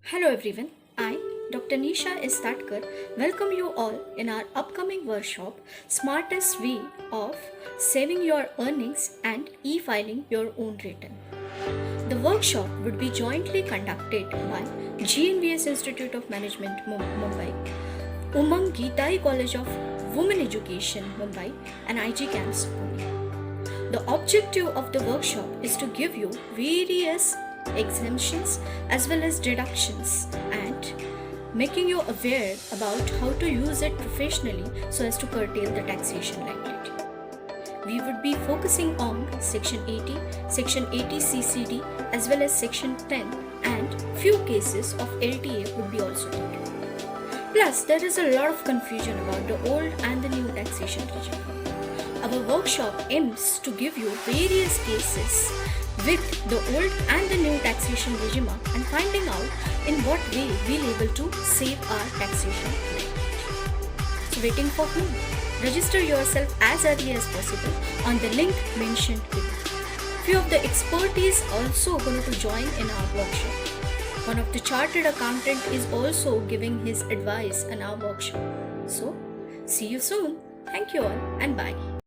Hello everyone, I, Dr. Nisha Istatkar, welcome you all in our upcoming workshop Smartest Way of Saving Your Earnings and E-Filing Your Own Return. The workshop would be jointly conducted by GNVS Institute of Management Mumbai, Umang Gitai College of Women Education Mumbai and IG Camps Pune. The objective of the workshop is to give you various exemptions as well as deductions and making you aware about how to use it professionally so as to curtail the taxation liability. We would be focusing on Section 80, Section 80 CCD as well as Section 10 and few cases of LTA would be also taken. Plus, there is a lot of confusion about the old and the new taxation regime. Our workshop aims to give you various cases with the old and the new taxation regime and finding out in what way we'll able to save our taxation liability. So waiting for whom? Register yourself as early as possible on the link mentioned below. Few of the expertise also going to join in our workshop. One of the chartered accountant is also giving his advice in our workshop. So see you soon. Thank you all and bye.